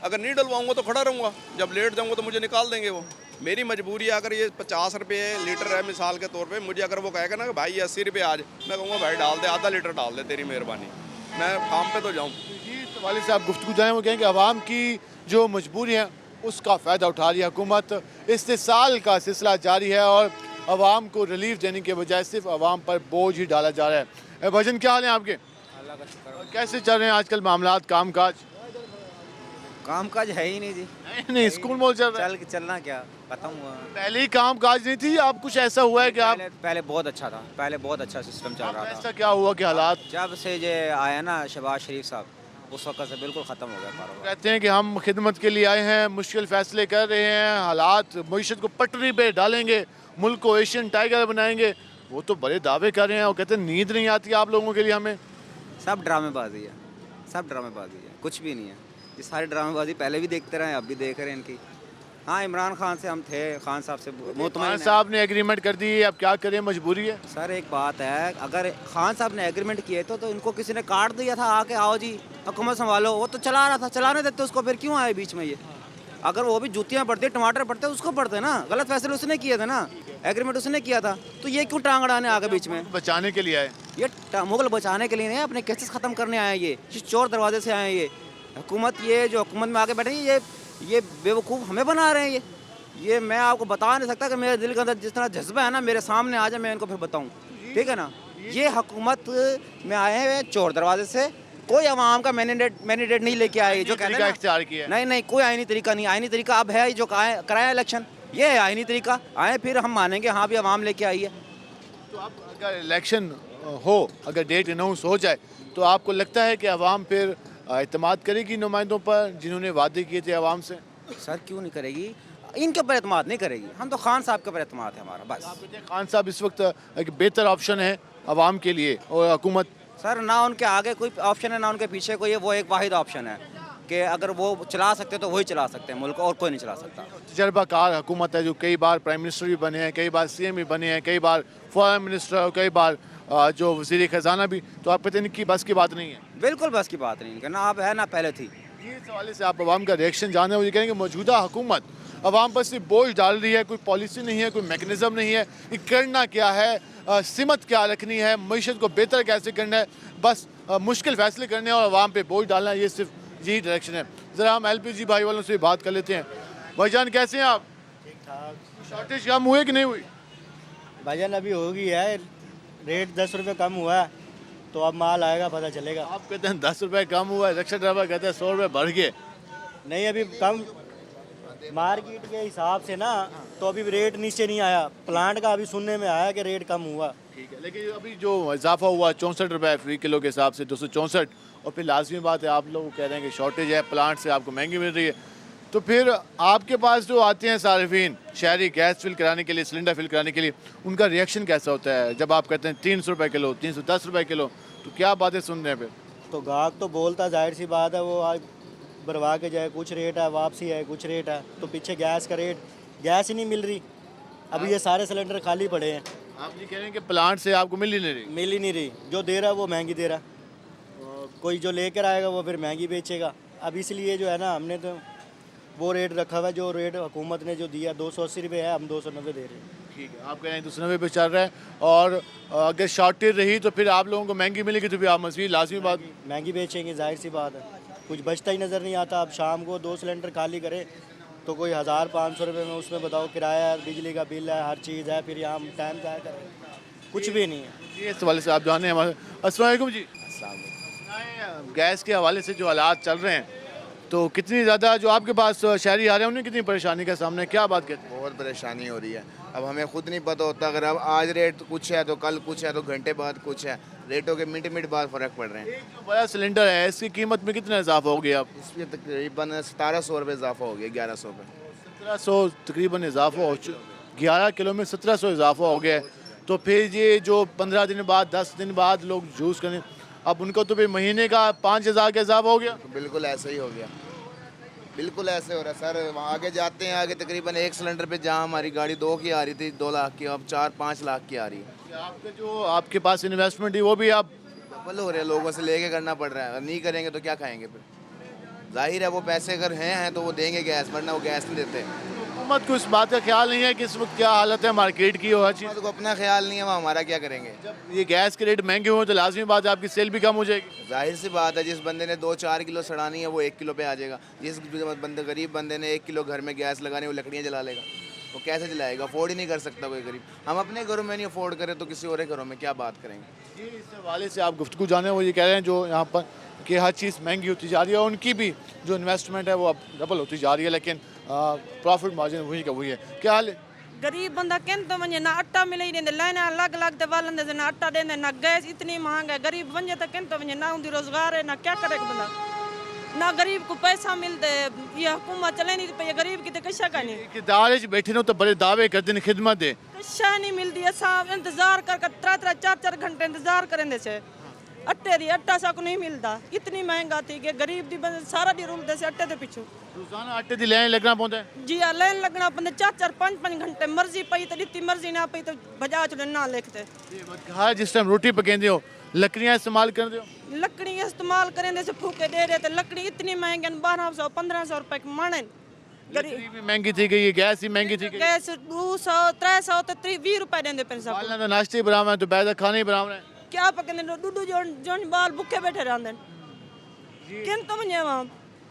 अगर नहीं डलवाऊंगा तो खड़ा रहूँगा, जब लेट जाऊँगा तो मुझे निकाल देंगे वो, मेरी मजबूरी है। अगर ये 50 रुपये लीटर है मिसाल के तौर पे, मुझे अगर वो कहेगा ना कि भाई 80 रुपये आज, मैं कहूँगा भाई डाल दे, आधा लीटर डाल दे, तेरी मेहरबानी, मैं काम पे तो जाऊँ। वाले से आप गुफ्तगू जाएँ, वो कहेंगे आवाम की जो मजबूरी है उसका फ़ायदा उठा रही है हुकूमत, इस्तेसाल का सिलसिला जारी है और आवाम को रिलीफ देने के बजाय सिर्फ आवाम पर बोझ ही डाला जा रहा है। भजन क्या हाल है आपके? कैसे चल रहे हैं आजकल मामलात, काम काज है ही नहीं जी, नहीं स्कूल मोल चल रहा है? चलना क्या, खत्म हुआ। पहले ही काम काज नहीं थी, अब कुछ ऐसा हुआ है कि आप? पहले बहुत अच्छा था, पहले बहुत अच्छा सिस्टम चल रहा था। ऐसा क्या हुआ कि हालात? जब से ये आया ना शहबाज शरीफ साहब, उस वक्त से बिल्कुल ख़त्म हो गया कारोबार। कहते हैं कि हम खिदमत के लिए आए हैं, मुश्किल फ़ैसले कर रहे हैं, हालात मईशत को पटरी पे डालेंगे, मुल्क को एशियन टाइगर बनाएंगे, वो तो बड़े दावे कर रहे हैं और कहते हैं नींद नहीं आती आप लोगों के लिए। हमें सब ड्रामेबाजी है, सब ड्रामेबाजी है, कुछ भी नहीं है। ये सारी ड्रामेबाजी पहले भी देखते रहे, अब भी देख रहे हैं इनकी। हाँ, इमरान खान से हम थे, खान साहब से खान साहब ने एग्रीमेंट कर दी, अब क्या करें, मजबूरी है। सर एक बात है, अगर खान साहब ने एग्रीमेंट किए तो इनको किसी ने काट दिया था आके, आओ जी हुकूमत संभालो, वो तो चला रहा था, चलाने देते उसको, फिर क्यों आए बीच में ये? अगर वो भी जूतियाँ पड़ती, टमाटर पड़ते, उसको पड़ते ना, गलत फैसले उसने किए थे ना, एग्रीमेंट उसने किया था, तो ये क्यों टांग अड़ाने आगे बीच में? बचाने के लिए आए ये, मुगल बचाने के लिए नहीं, अपने केसेस ख़त्म करने आए ये चोर दरवाजे से आए ये हुकूमत। ये जो हुकूमत में आके बैठे ये बेवकूफ़ हमें बना रहे हैं। ये मैं आपको बता नहीं सकता कि मेरे दिल के अंदर जिस तरह जज्बा है ना, मेरे सामने आ जाए, मैं इनको फिर बताऊँ, ठीक है ना? ये हुकूमत में आए हुए चोर दरवाजे से, कोई अवाम का मैंडेट नहीं लेके आए, जो कहते हैं इख्तियार किया। नहीं, कोई आईनी तरीका नहीं, आईनी तरीका अब है जो कराया इलेक्शन, ये है आईनी तरीका, आए फिर हम मानेंगे हाँ भी अवाम लेके आई है। तो अब अगर इलेक्शन हो, अगर डेट अनाउंस हो जाए, तो आपको लगता है कि अवाम फिर एतमाद करेगी नुमाइंदों पर जिन्होंने वादे किए थे अवाम से? सर क्यों नहीं करेगी, इनके ऊपर एतमाद नहीं करेगी, हम तो खान साहब के ऊपर एतमाद है हमारा, बस। खान साहब इस वक्त एक बेहतर ऑप्शन है अवाम के लिए, और हुकूमत? सर ना उनके आगे कोई ऑप्शन है ना उनके पीछे कोई है, वो एक वाहिद ऑप्शन है कि अगर वो चला सकते तो वही चला सकते हैं मुल्क, और कोई नहीं चला सकता। तजर्बाकार हुकूमत है जो कई बार प्राइम मिनिस्टर भी बने हैं, कई बार CM भी बने हैं, कई बार फॉरेन मिनिस्टर, कई बार जो वज़ीर ख़जाना भी, तो आप कहते हैं इनकी बस की बात नहीं है? बिल्कुल बस की बात नहीं है, ना अब है ना पहले थी। इस हवाले से आप अवाम का रिएक्शन जान रहे हो, ये कहेंगे मौजूदा हुकूमत अवाम पर सिर्फ बोझ डाल रही है, कोई पॉलिसी नहीं है, कोई मैकेनिज़्म नहीं है, ये करना क्या है, सिमत क्या रखनी है, मईशत को बेहतर कैसे करना है, बस मुश्किल फ़ैसले करने और अवाम पे बोझ डालना, ये सिर्फ यही डायरेक्शन है। ज़रा हम LPG भाई वालों से बात कर लेते हैं। भाईजान कैसे हैं आप? ठीक ठाक। शॉर्टेज कम हुई कि नहीं हुई? भाईजान अभी होगी है, रेट 10 रुपये कम हुआ है, तो अब माल आएगा पता चलेगा। आप कहते हैं 10 रुपये कम हुआ है, रिक्शा ड्राइवर कहते हैं 100 रुपये बढ़ गए। नहीं अभी कम मार्केट के हिसाब से ना, तो अभी रेट नीचे नहीं आया। प्लांट का अभी सुनने में आया कि रेट कम हुआ। ठीक है, लेकिन अभी जो इजाफा हुआ 64 रुपये फी किलो के हिसाब से 264, और फिर लाजमी बात है आप लोग कह रहे हैं कि शॉर्टेज है, प्लांट से आपको महंगी मिल रही है, तो फिर आपके पास जो आते हैं सार्फिन शहरी गैस फिल कराने के लिए, सिलेंडर फिल कराने के लिए, उनका रिएक्शन कैसा होता है जब आप कहते हैं 300 रुपये किलो, 310 रुपये किलो, तो क्या बातें सुन रहे हैं फिर? तो गाहक तो बोलता, जाहिर सी बात है, वो आज भरवा के जाए, कुछ रेट है, वापसी है कुछ रेट है। तो पीछे गैस का रेट, गैस ही नहीं मिल रही। अभी ये सारे सिलेंडर खाली पड़े हैं। आप नहीं कह रहे हैं कि प्लांट से आपको मिल ही नहीं रही? मिल ही नहीं रही। जो दे रहा है वो महंगी दे रहा है, कोई जो लेकर आएगा वो फिर महंगी बेचेगा। अब इसलिए जो है ना, हमने तो वो रेट रखा हुआ है, जो रेट हुकूमत ने जो दिया 280 रुपये है, हम 290 दे रहे हैं। ठीक है, आप कह रहे हैं 290 पे चल रहा है, और अगर शॉर्टेज रही तो फिर आप लोगों को महंगी मिलेगी, तो फिर आप मज़ीद लाजमी बात महंगी बेचेंगे, जाहिर सी बात है। कुछ बचता ही नज़र नहीं आता। अब शाम को 2 सिलेंडर खाली करें तो कोई 1000-500 रुपये में, उसमें बताओ किराया है, बिजली का बिल है, हर चीज़ है, फिर यहाँ टाइम क्या करें, कुछ भी नहीं है। इस हवाले से आप जाने हमारे। अस्सलाम वालेकुम जी। गैस के हवाले से जो हालात चल रहे हैं, तो कितनी ज़्यादा जो आपके पास शहरी आ रहे हैं उन्हें कितनी परेशानी का सामना है, क्या बात कहते हैं? बहुत परेशानी हो रही है। अब हमें खुद नहीं पता होता, अगर अब आज रेट कुछ है तो कल कुछ है, तो घंटे बाद कुछ है। रेटों के मिनट बाद फ़र्क पड़ रहे हैं। एक जो बड़ा सिलेंडर है इसकी कीमत में कितना इजाफा हो गया? अब इसमें तकरीबन 1700 रुपये इजाफा हो गया, 1100 पे। 1700 तकरीबन इजाफा हो, 11 किलो में 1700 इजाफा हो गया है। तो फिर ये जो 15 दिन बाद, 10 दिन बाद लोग यूज़ करें, अब उनको तो फिर महीने का 5000 का इजाफा हो गया। तो बिल्कुल ऐसे ही हो गया, बिल्कुल ऐसे हो रहा है सर। वहाँ आगे जाते हैं, आगे तकरीबन एक सिलेंडर पे जहाँ हमारी गाड़ी 2 की आ रही थी 2 लाख की, अब 4-5 लाख की आ रही है। आपके जो आपके पास इन्वेस्टमेंट है वो भी आप डबल हो रहे हैं, लोगों से लेके करना पड़ रहा है। नहीं करेंगे तो क्या खाएंगे फिर? जाहिर है वो पैसे अगर हैं तो वो देंगे गैस, वरना वो गैस नहीं देते। हुकूमत को इस बात का ख्याल नहीं है कि इस वक्त क्या हालत है मार्केट की, और हर चीज़ को अपना ख्याल नहीं है, वो हमारा क्या करेंगे? जब ये गैस के रेट महंगे हुए तो लाजमी बात है आपकी सेल भी कम हो जाएगी। जाहिर सी बात है, जिस बंदे ने 2-4 किलो सड़ानी है वो 1 किलो पे आ जाएगा। जिस बंदे गरीब बंदे ने 1 किलो घर में गैस लगानी, वो लकड़ियाँ जला लेगा। वो कैसे जलाएगा? अफोर्ड ही नहीं कर सकता कोई गरीब। हम अपने घरों में नहीं अफोर्ड करें तो किसी और घरों में क्या बात करेंगे? ये इस हवाले से आप गुफ्तगू जाने, वो ये कह रहे हैं जो यहाँ पर कि हर चीज़ महंगी होती जा रही है, उनकी भी जो इन्वेस्टमेंट है वो अब डबल होती जा रही है, लेकिन प्रॉफिट मार्जिन वही का वही है। क्या हाल है? गरीब बंदा किन तो वञे, ना आटा मिले ही नहीं, लाइन अलग अलग ते वालन दे, ना आटा देंदे, ना गैस इतनी महंगा है। गरीब वञे तो किन तो वञे, ना उनकी रोजगार है, ना क्या करेगा बंदा, ना गरीब को पैसा मिलते। ये हुकूमत चले नहीं पे, गरीब की तो कशा का नहीं। इदारे च बैठे नो तो बड़े दावे करते हैं खिदमत दे, कशा नहीं मिलती है। साहब इंतजार कर 3-4 घंटे इंतजार करेंदे से अट्टे दी, अट्टा साकू नहीं मिलता। इतनी महंगा थी कि गरीब दी सारा दी रुलते से अट्टे दे पिछू। रोजाना आटे दी लाइन लगना पौंदा है जी हाँ, लाइन लगना पौंदा 4-5 घंटे। मर्जी पई तो इतनी मर्जी ना पई तो बजा चुने ना लिखते। घर जिस टाइम रोटी पकेंदे हो लकड़ियाँ इस्तेमाल कर दो? लकड़ी इस्तेमाल करें से फूके दे रहे थे। लकड़ी इतनी महंगी 1200-1500 रुपए के माने। लकड़ी भी महंगी थी गई, गैस ही महंगी थी गई। गैस 200-300 तो 20 रुपए देंदे पे सब। बालन दा नाश्ते बराबर है तो बैदा खाने ही बराबर है। क्या पकने दूधू जो बाल भूखे बैठे रहंदे किन तो वने वहां।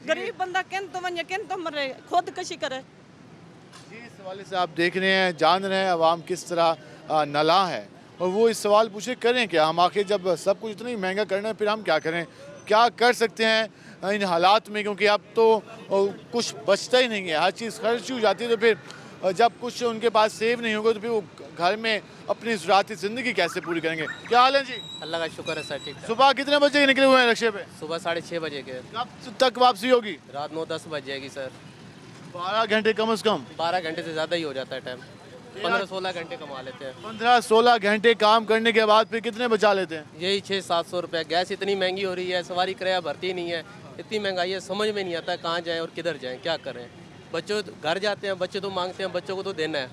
गरीब बंदा किन तो वने, किन तो मरे, खुद कशी करे। जी, इस हवाले से आप देख रहे हैं, जान रहे हैं अवाम किस तरह नला है, और वो इस सवाल पूछे करें क्या हम? आखिर जब सब कुछ इतना ही महंगा करना है फिर हम क्या करें, क्या कर सकते हैं इन हालात में? क्योंकि अब तो कुछ बचता ही नहीं है, हर चीज़ खर्च हो जाती है। तो फिर जब कुछ उनके पास सेव नहीं होगा तो फिर वो घर में अपनी ज़रूरती ज़िंदगी कैसे पूरी करेंगे? क्या हाल है जी? अल्लाह का शुक्र है सर, ठीक। सुबह कितने बजे निकले हुए हैं रिक्शे पे? सुबह 6:30 बजे के, कब तक वापसी होगी? रात 9-10 बज जाएगी सर। 12 घंटे कम से कम? 12 घंटे से ज़्यादा ही हो जाता है टाइम। 15-16 घंटे कमा लेते हैं। 15-16 घंटे काम करने के बाद फिर कितने बचा लेते हैं? यही 600-700 रुपये। गैस इतनी महंगी हो रही है, सवारी किराया भरती नहीं है, इतनी महंगाई है, समझ में नहीं आता कहाँ जाएं और किधर जाएं, क्या करें। बच्चों घर जाते हैं, बच्चे तो मांगते हैं, बच्चों को तो देना है।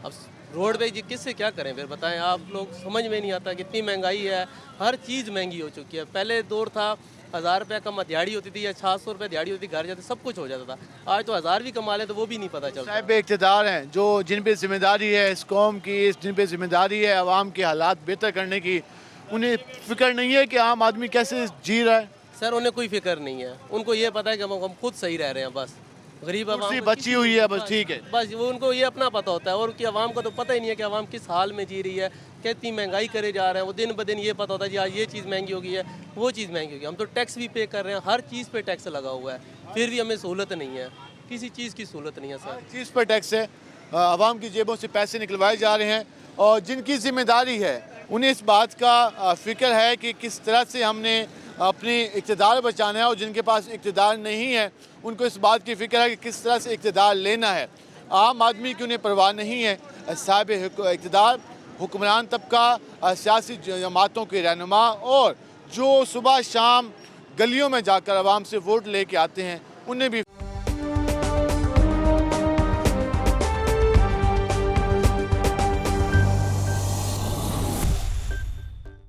अब रोड पे जी किससे क्या करें फिर बताएं आप लोग? समझ में नहीं आता, कितनी महंगाई है, हर चीज़ महंगी हो चुकी है। पहले दौर था 1000 रुपये कम दिहाड़ी होती थी या 700 रुपये दिहाड़ी होती थी, घर जाते सब कुछ हो जाता था। आज तो 1000 भी कमा ले तो वो भी नहीं पता चलता। साहिब इक़्तिदार हैं जो जिन पे जिम्मेदारी है इस कौम की, जिन पे जिम्मेदारी है आवाम के हालात बेहतर करने की, उन्हें फिक्र नहीं है कि आम आदमी कैसे जी रहा है? सर उन्हें कोई फिक्र नहीं है, उनको ये पता है कि हम खुद सही रह रहे हैं, बस गरीब आवाम बची हुई है, बस ठीक है। बस वो उनको ये अपना पता होता है, और उनकी आवाम को तो पता ही नहीं है कि आवाम किस हाल में जी रही है, क्या इतनी महंगाई करे जा रहे हैं, वो दिन ब दिन ये पता होता है जी आज ये चीज़ महंगी हो गई है, वो चीज़ महंगी हो गई। हम तो टैक्स भी पे कर रहे हैं, हर चीज़ पे टैक्स लगा हुआ है, फिर भी हमें सहूलत नहीं है, किसी चीज़ की सहूलत नहीं है सर। चीज़ पर टैक्स है, आवाम की जेबों से पैसे निकलवाए जा रहे हैं और जिनकी जिम्मेदारी है उन्हें इस बात का फिक्र है कि किस तरह से हमने अपनी इक़्तिदार बचाना है और जिनके पास इक़्तिदार नहीं है उनको इस बात की फ़िक्र है कि किस तरह से इक़्तिदार लेना है। आम आदमी की उन्हें परवाह नहीं है। साहिब इक़्तिदार, हुक्मरान तबका, सियासी जमातों के रहनुमा और जो सुबह शाम गलियों में जाकर आवाम से वोट लेके आते हैं उन्हें भी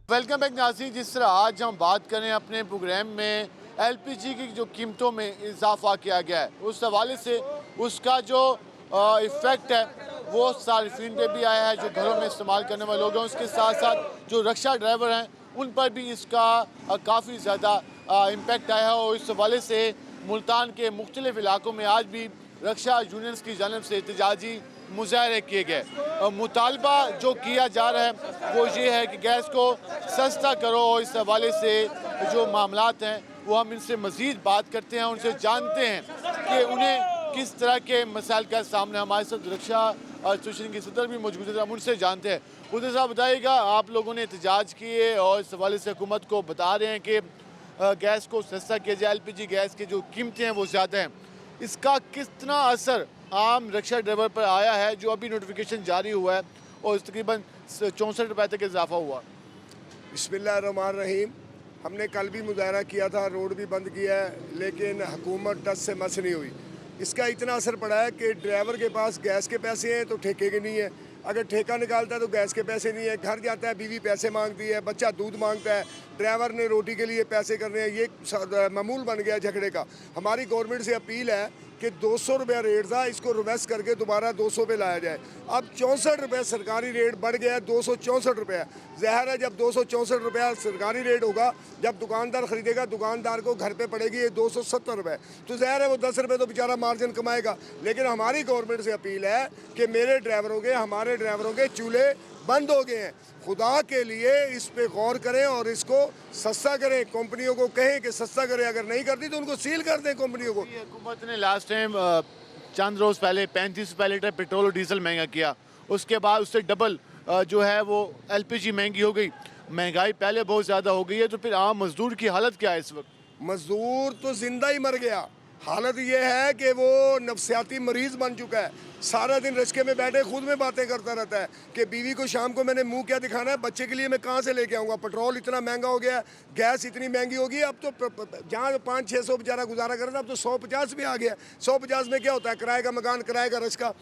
वेलकम बैक नाज़रीन। जिस तरह आज हम बात करें अपने प्रोग्राम में एलपीजी की जो कीमतों में इजाफा किया गया है उस हवाले से उसका जो इफ़ेक्ट है वो सार्फिन पे भी आया है, जो घरों में इस्तेमाल करने वाले लोग हैं, उसके साथ साथ जो रक्षा ड्राइवर हैं उन पर भी इसका काफ़ी ज़्यादा इम्पेक्ट आया है और इस हवाले से मुल्तान के मुख्तलिफ इलाकों में आज भी रक्षा यूनियंस की जानब से एहतजाजी मुजाहरे किए गए। मुतालबा जो किया जा रहा है वो ये है कि गैस को सस्ता करो और इस हवाले से जो मामलात हैं वो हम इनसे मज़ीद बात करते हैं, उनसे जानते हैं कि उन्हें किस तरह के मसाइल का सामना। हमारे साथ रक्षा एसोसिएशन की सदर भी मौजूद है, हम उनसे जानते हैं। उधर साहब बताइएगा, आप लोगों ने एहतजाज किए और इस हवाले से हुकूमत को बता रहे हैं कि गैस को सस्ता किया जाए, एलपीजी गैस की जो कीमतें हैं वो ज़्यादा हैं, इसका कितना असर आम रक्षा ड्राइवर पर आया है जो अभी नोटिफिकेशन जारी हुआ है और तकरीबन 64 रुपये तक इजाफा हुआ? बिस्मिल्लाहिर्रहमानिर्रहीम। हमने कल भी मुजाहरा किया था, रोड भी बंद किया है, लेकिन हुकूमत टस से मस नहीं हुई। इसका इतना असर पड़ा है कि ड्राइवर के पास गैस के पैसे हैं तो ठेके के नहीं है, अगर ठेका निकालता है तो गैस के पैसे नहीं है, घर जाता है बीवी पैसे मांगती है, बच्चा दूध मांगता है, ड्राइवर ने रोटी के लिए पैसे करने हैं, ये मामूल बन गया झगड़े का। हमारी गवर्नमेंट से अपील है कि 200 रुपया रेट था, इसको रिवर्स करके दोबारा 200 पे लाया जाए। अब 64 रुपये सरकारी रेट बढ़ गया है, 264 रुपये। ज़ाहिर है जब 264 रुपया सरकारी रेट होगा, जब दुकानदार ख़रीदेगा दुकानदार को घर पे पड़ेगी ये 270 रुपये, तो ज़ाहिर है वो 10 रुपये तो बेचारा मार्जिन कमाएगा। लेकिन हमारी गवर्नमेंट से अपील है कि मेरे ड्राइवरों के, हमारे ड्राइवरों के चूल्हे बंद हो गए हैं, खुदा के लिए इस पे गौर करें और इसको सस्ता करें। कंपनियों को कहें कि सस्ता करें, अगर नहीं करती तो उनको सील कर दें कंपनियों को। हुकूमत ने लास्ट टाइम चंद रोज़ पहले 35 रुपये लीटर पेट्रोल और डीजल महंगा किया, उसके बाद उससे डबल जो है वो एलपीजी महंगी हो गई। महंगाई पहले बहुत ज़्यादा हो गई है, तो फिर आम मजदूर की हालत क्या है इस वक्त? मजदूर तो जिंदा ही मर गया। हालत ये है कि वो नफसियाती मरीज बन चुका है, सारा दिन रिश्के में बैठे खुद में बातें करता रहता है कि बीवी को शाम को मैंने मुंह क्या दिखाना है, बच्चे के लिए मैं कहाँ से लेके आऊँगा, पेट्रोल इतना महंगा हो गया, गैस इतनी महंगी होगी। अब तो जहाँ 500-600 बेचारा गुजारा कर रहा था, अब तो 150 भी आ गया। 150 में क्या होता है, किराए का मकान, किराए का रिश्का।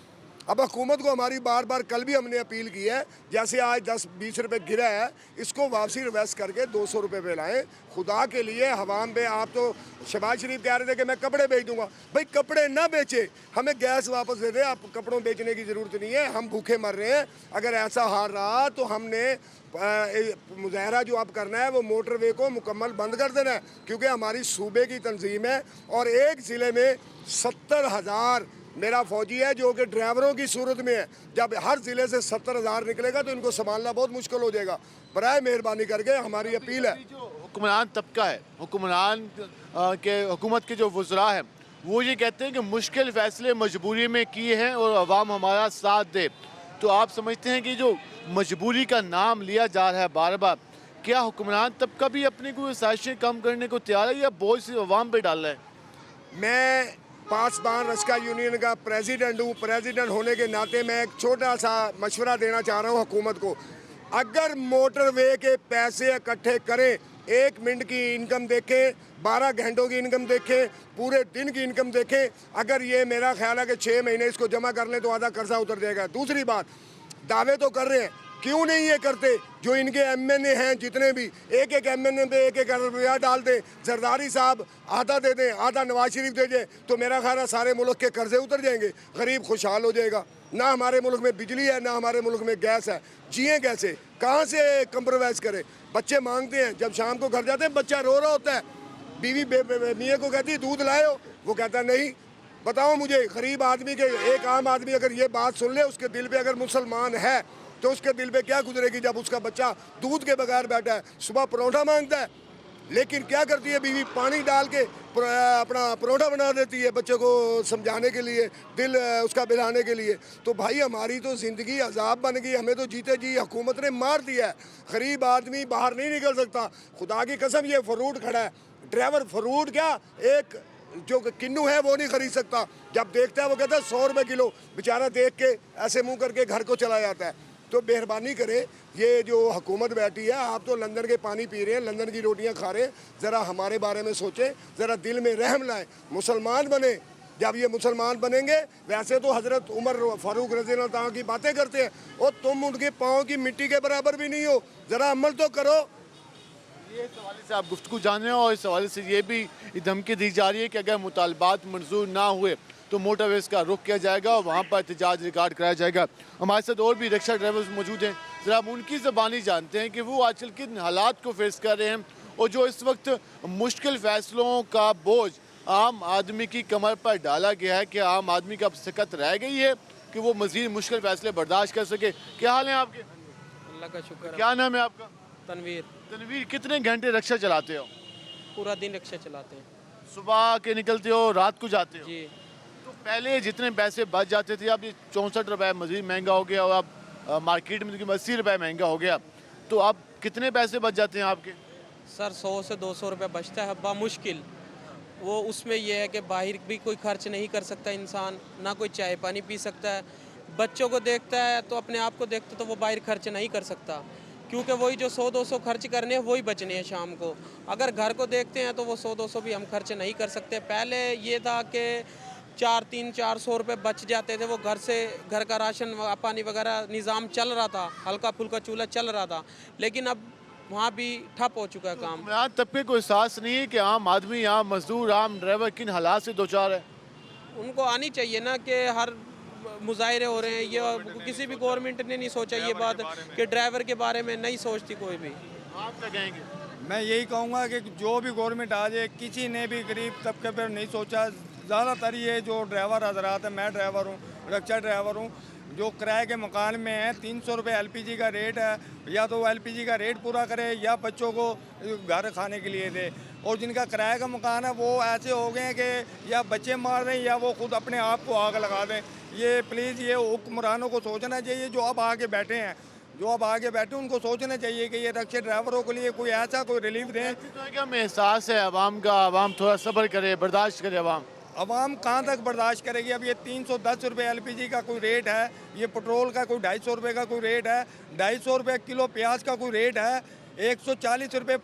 अब हुकूमत को हमारी बार बार, कल भी हमने अपील की है, जैसे आज 10-20 रुपये गिरा है, इसको वापसी रिवर्स करके 200 रुपये पे लाएँ। खुदा के लिए हवाम पे, आप तो शहबाज शरीफ कह रहे थे कि मैं कपड़े बेच दूंगा, भाई कपड़े ना बेचे, हमें गैस वापस दे दे, आप कपड़ों बेचने की ज़रूरत नहीं है, हम भूखे मर रहे हैं। अगर ऐसा हाल रहा तो हमने मुजाहरा जो आप करना है वो मोटरवे को मुकम्मल बंद कर देना है, क्योंकि हमारी सूबे की तंजीम है और एक ज़िले में 70,000 मेरा फौजी है जो कि ड्राइवरों की सूरत में है। जब हर ज़िले से 70,000 निकलेगा तो इनको संभालना बहुत मुश्किल हो जाएगा। बराए मेहरबानी करके हमारी अपील है। हुक्मरान तबका है, हुक्मरान के हुकूमत के जो वज़रा हैं वो ये कहते हैं कि मुश्किल फ़ैसले मजबूरी में किए हैं और अवाम हमारा साथ दे। तो आप समझते हैं कि जो मजबूरी का नाम लिया जा रहा है बार बार, क्या हुक्मरान तबका भी अपनी कोई साजिशें कम करने को तैयार है या बोझ सिर्फ अवाम पर डाल रहा है? मैं 5 बार रक्षा यूनियन का प्रेसिडेंट हूँ। प्रेसिडेंट होने के नाते मैं एक छोटा सा मशवरा देना चाह रहा हूँ हुकूमत को। अगर मोटरवे के पैसे इकट्ठे करें, 1 मिनट की इनकम देखें, 12 घंटों की इनकम देखें, पूरे दिन की इनकम देखें, अगर ये मेरा ख्याल है कि 6 महीने इसको जमा कर लें तो आधा कर्जा उतर जाएगा। दूसरी बात, दावे तो कर रहे हैं, क्यों नहीं ये करते? जो इनके एमएनए हैं जितने भी, एक एमएनए पे 1-1 अरब रुपया डाल दें, जरदारी साहब आधा दे दें, आधा नवाज शरीफ दे दें, तो मेरा ख्याल है सारे मुल्क के कर्जे उतर जाएंगे, गरीब खुशहाल हो जाएगा। ना हमारे मुल्क में बिजली है, ना हमारे मुल्क में गैस है, जिए कैसे, कहाँ से कंप्रोमाइज़ करें? बच्चे मांगते हैं, जब शाम को घर जाते हैं बच्चा रो रहा होता है, बीवी मियाँ को कहती है दूध लाए हो, वो कहता नहीं। बताओ मुझे, गरीब आदमी के, एक आम आदमी अगर ये बात सुन ले, उसके दिल पे अगर मुसलमान है तो उसके दिल पे क्या गुजरेगी जब उसका बच्चा दूध के बगैर बैठा है, सुबह परोठा मांगता है, लेकिन क्या करती है बीवी, पानी डाल के अपना परोठा बना देती है बच्चे को समझाने के लिए, दिल उसका बहलाने के लिए। तो भाई हमारी तो ज़िंदगी अजाब बन गई, हमें तो जीते जी हुकूमत ने मार दिया है। गरीब आदमी बाहर नहीं निकल सकता। खुदा की कसम, ये फ्रूट खड़ा है, ड्राइवर फ्रूट क्या एक जो किन्नू है वो नहीं खरीद सकता। जब देखता है वो कहता है 100 रुपये किलो, बेचारा देख के ऐसे मुँह करके घर को चला जाता है। तो मेहरबानी करें, ये जो हुकूमत बैठी है, आप तो लंदन के पानी पी रहे हैं, लंदन की रोटियां खा रहे हैं, ज़रा हमारे बारे में सोचें, ज़रा दिल में रहम लाएं, मुसलमान बने। जब ये मुसलमान बनेंगे, वैसे तो हज़रत उमर फारूक रज़ी अल्लाह तआला की बातें करते हैं, और तुम उनके पाँव की मिट्टी के बराबर भी नहीं हो, ज़रा अमल तो करो। ये इस हवाले से आप गुफ्तगू जान रहे हैं, और इस हवाले से ये भी धमकी दी जा रही है कि अगर मुतालबात मंजूर ना हुए तो मोटरवेज का रुख किया जाएगा और वहाँ पर एहतजाज रिकॉर्ड कराया जाएगा। हमारे साथ और भी रिक्शा ड्राइवर्स मौजूद हैं, ज़रा हम उनकी ज़बानी जानते हैं कि वो आजकल किन हालात को फेस कर रहे हैं, और जो इस वक्त मुश्किल फ़ैसलों का बोझ आम आदमी की कमर पर डाला गया है, कि आम आदमी का सकत रह गई है कि वो मज़ीद मुश्किल फ़ैसले बर्दाश्त कर सके। क्या हाल है आपके? अल्लाह का शुक्र। क्या नाम है आपका? तनवीर। तनवीर, कितने घंटे रिक्शा चलाते हो? पूरा दिन रिक्शा चलाते हैं। सुबह के निकलते हो, रात को जाते हो? जी। तो पहले जितने पैसे बच जाते थे, अब ये 64 रुपये मज़ीद महंगा हो गया, और अब मार्केट में 80 रुपये महंगा हो गया, तो अब कितने पैसे बच जाते हैं आपके? सर 100 से 200 रुपये बचता है बामुश्किल। वो उसमें यह है कि बाहर भी कोई खर्च नहीं कर सकता इंसान, ना कोई चाय पानी पी सकता है। बच्चों को देखता है तो अपने आप को देखता तो वो बाहर खर्च नहीं कर सकता, क्योंकि वही जो 100-200 खर्च करने हैं वही बचने हैं शाम को। अगर घर को देखते हैं तो वो 100-200 भी हम खर्च नहीं कर सकते। पहले ये था कि 300-400 रुपये बच जाते थे, वो घर से घर का राशन पानी वगैरह निज़ाम चल रहा था, हल्का फुल्का चूल्हा चल रहा था, लेकिन अब वहाँ भी ठप हो चुका है काम। यहाँ तबके को एहसास नहीं है कि आम आदमी, आम मजदूर, आम ड्राइवर किन हालात से दो चार है? उनको आनी चाहिए ना कि हर मुजाहरे हो रहे हैं, ये किसी भी गवर्नमेंट ने नहीं सोचा ये बात कि ड्राइवर के बारे में नहीं सोचती कोई भी। आप क्या कहेंगे? मैं यही कहूँगा कि जो भी गवर्नमेंट आ जाए, किसी ने भी गरीब तबके पर नहीं सोचा। ज़्यादातर ये जो ड्राइवर हजरात हैं, मैं ड्राइवर हूँ, रिक्शा ड्राइवर हूँ, जो किराए के मकान में है 300 रुपये LPG का रेट है, या तो वो LPG का रेट पूरा करे या बच्चों को घर खाने के लिए दे। और जिनका किराए का मकान है वो ऐसे हो गए हैं कि या बच्चे मार दें या वो खुद अपने आप को आग लगा दें। ये प्लीज़ ये हुक्मरानों को सोचना चाहिए, जो अब आगे बैठे हैं, जो अब आगे बैठे उनको सोचना चाहिए कि ये रिक्शा ड्राइवरों के लिए कोई ऐसा कोई रिलीफ दें। तो क्या हमें एहसास है आवाम का, आवाम थोड़ा सब्र करे, बर्दाश्त करे। आवाम कहाँ तक बर्दाश्त करेगी? अब ये 310 रुपये LPG का कोई रेट है, ये पेट्रोल का कोई 250 रुपये का कोई रेट है, 250 रुपये किलो प्याज का कोई रेट है, 140 रुपये